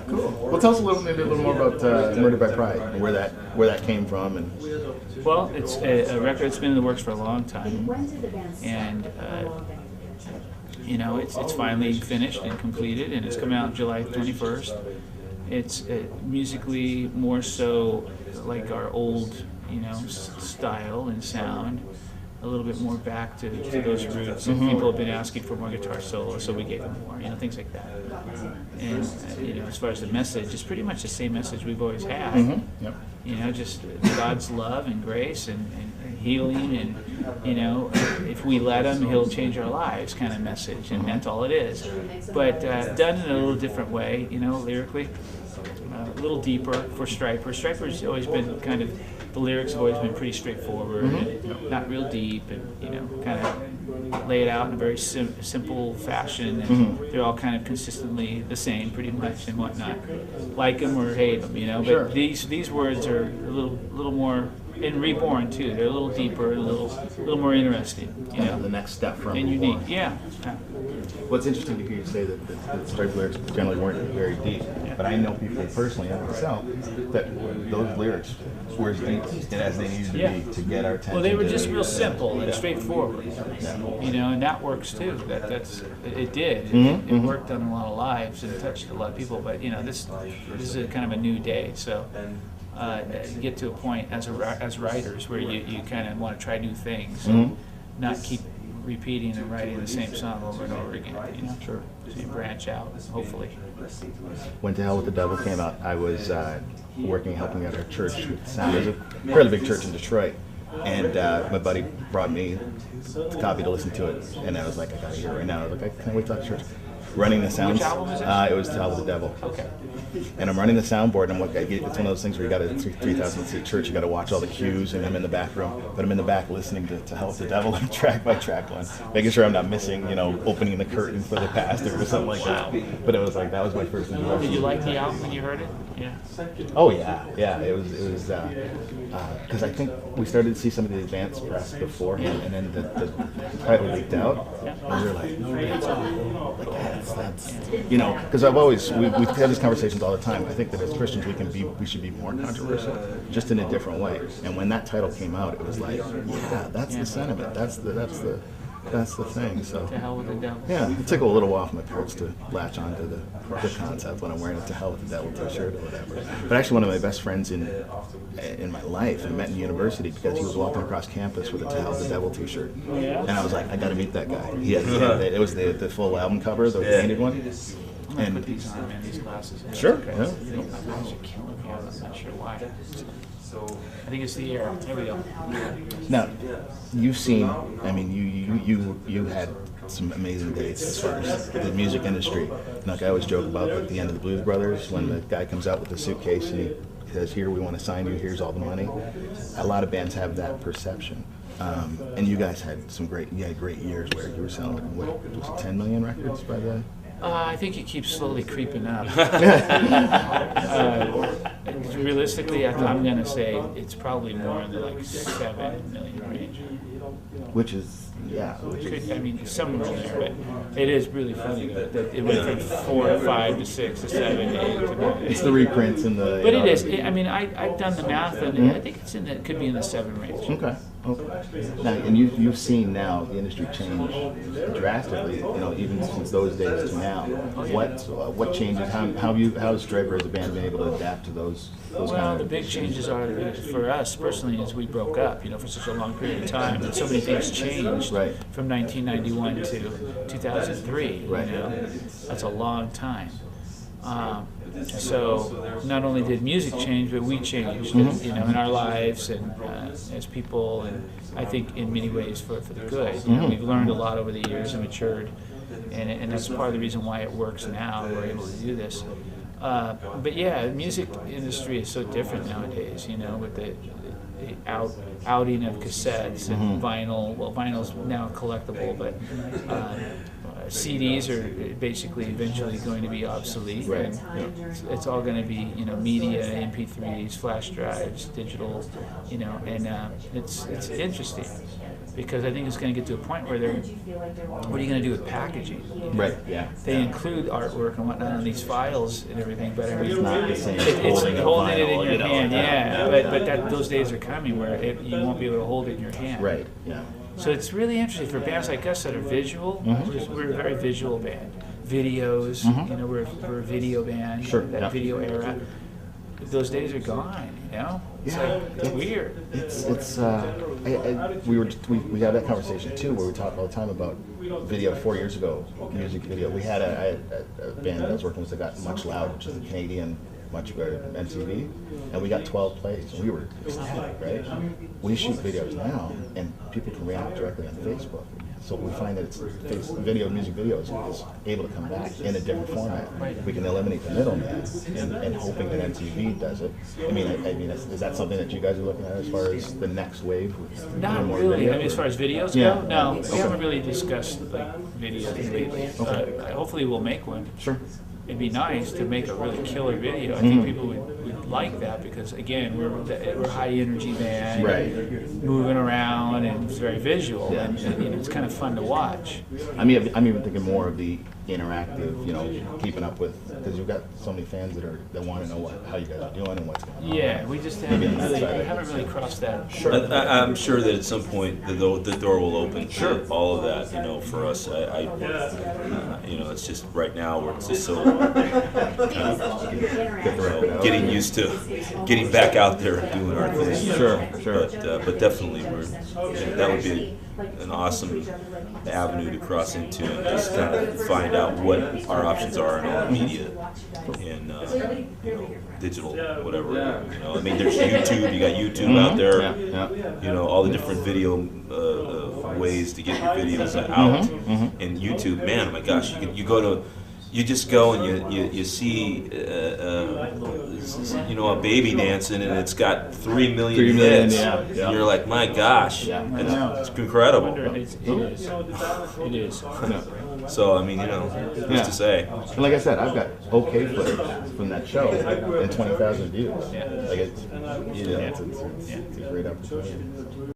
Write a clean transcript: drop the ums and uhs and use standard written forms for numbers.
Cool. Well, tell us maybe a little more about Murder by Pride and where that came from. And well, it's a record that's been in the works for a long time, and it's finally finished and completed, and it's coming out July 21st. It's musically more so like our old, style and sound. A little bit more back to those roots, and people have been asking for more guitar solos, so we gave them more, things like that. And as far as the message, it's pretty much the same message we've always had. Yep. Just God's love and grace and healing, and if we let Him, He'll change our lives, kind of message, and that's all it is. But done in a little different way, lyrically, a little deeper for Stryper. Stryper's always been kind of. The lyrics have always been pretty straightforward, and not real deep, and kind of lay it out in a very simple fashion, and they're all kind of consistently the same, pretty much, and whatnot. Like them or hate them, Sure. But these words are a little more. And Reborn too. They're a little deeper, a little more interesting. The next step from and unique. Yeah. Well, it's interesting to hear you say that Stryper lyrics generally weren't very deep, but I know people personally and myself that those lyrics were as deep as they needed to be to get our attention. Well, they were just real simple and straightforward, and that works too. It did. It worked on a lot of lives and touched a lot of people. But this is a kind of a new day, so. Get to a point as writers where you kind of want to try new things, and not keep repeating and writing the same song over and over again. Sure. So you branch out, hopefully. When To Hell with the Devil came out, I was helping at our church with sound. There's a fairly big church in Detroit, and my buddy brought me the copy to listen to it, and I was like, I gotta hear it right now. I was like, I can't wait to talk to church. Running the sounds. Which album is it? It was To Hell with the Devil. Okay. And I'm running the soundboard, and I'm like, it's one of those things where you got a 3,000 seat church, you got to watch all the cues, and I'm in the back room, but I'm in the back listening to Hell with the Devil, track by track one, making sure I'm not missing, opening the curtain for the pastor or something like that. But it was like, that was my first introduction. Did you like the album when you heard it? Yeah. Oh yeah. It was because I think we started to see some of the advanced press beforehand, and then the title leaked out, and we were like, that's because we've had these conversations all the time. I think that as Christians we should be more controversial, just in a different way. And when that title came out, it was like, that's the sentiment. That's the thing. So To Hell with the Devil. Yeah, it took a little while for my parents to latch onto the concept when I'm wearing a To Hell with the Devil t-shirt or whatever. But actually, one of my best friends in my life, I met in university because he was walking across campus with a To Hell with the Devil t-shirt, and I was like, I got to meet that guy. It was the full album cover, the painted one. And put these on, man, these glasses. Sure. Yeah. My eyes are killing me. I'm not sure why. I think it's the air. There we go. Now, you've seen. I mean, you had some amazing dates as far as the music industry. Like I always joke about at the end of the Blues Brothers when the guy comes out with the suitcase and he says, "Here, we want to sign you. Here's all the money." A lot of bands have that perception. And you guys had great years where you were selling, what, was it 10 million records by the... I think it keeps slowly creeping up. Realistically, I'm going to say it's probably more in the 7 million range. Which is somewhere in there, but it is really funny that it went from 4 to 5 to 6 to 7 to 8 to 9. It's the reprints and the... But it is. I've done the math, and I think it could be in the 7 range. Okay. Now, and you've seen now the industry change drastically. Even since those days to now. What changes? How has Stryper as a band been able to adapt to those? Well, the big changes are for us personally as we broke up. For such a long period of time, and so many things changed from 1991 to 2003. Right. That's a long time. So not only did music change, but we changed, in our lives and as people, and I think in many ways for the good. We've learned a lot over the years and matured, and that's part of the reason why it works now. We're able to do this. But yeah, the music industry is so different nowadays. With the outing of cassettes and vinyl. Well, vinyl's now collectible, but CDs are basically eventually going to be obsolete. Right. And it's all going to be, media, MP3s, flash drives, digital, and it's interesting because I think it's going to get to a point where what are you going to do with packaging? Right. Yeah. They include artwork and whatnot on these files and everything, but I mean, It's not the same as it's holding a holding it in vinyl, your you know, hand. yeah. But those days are coming where you won't be able to hold it in your hand. Right. Yeah. So it's really interesting for bands like us that are visual. We're a very visual band. Videos, we're a video band. Sure, That yeah. video era. Those days are gone. It's it's weird. We had that conversation too, where we talk all the time about video. 4 years ago, music video. I had a band that I was working with that got Much Loud, which is a Canadian much better MTV, and we got 12 plays. And we were ecstatic, right? We shoot videos now, and people can react directly on Facebook. So we find that music video is able to come back in a different format. We can eliminate the middleman, and hoping that MTV does it. I mean, is that something that you guys are looking at as far as the next wave? Not really. I mean, as far as videos go, no. We haven't really discussed videos lately. Okay. Hopefully, we'll make one. Sure. It'd be nice to make a really killer video. I think people would like that because, again, we're a high energy band, right? Moving around, and it's very visual, Yeah. and it's kind of fun to watch. I'm even thinking more of the interactive, keeping up with, because you've got so many fans that want to know how you guys are doing and what's going on. Yeah, we just haven't really crossed that. Sure. I'm sure that at some point the door will open to all of that. For us, it's just right now we're just so kind of getting used to getting back out there and doing our thing. Sure. But definitely that would be an awesome avenue to cross into and just kind of find out what our options are in all the media and digital, whatever. I mean, there's YouTube. You got YouTube out there. Yeah. All the different video ways to get your videos out. And YouTube, man, oh my gosh, you just go and you see a baby dancing and it's got 3 million hits. Yeah. And you're like, my gosh, it's incredible. It is. So I mean, who's to say? And like I said, I've got okay footage from that show and 20,000 views. Yeah. Like it's a great opportunity.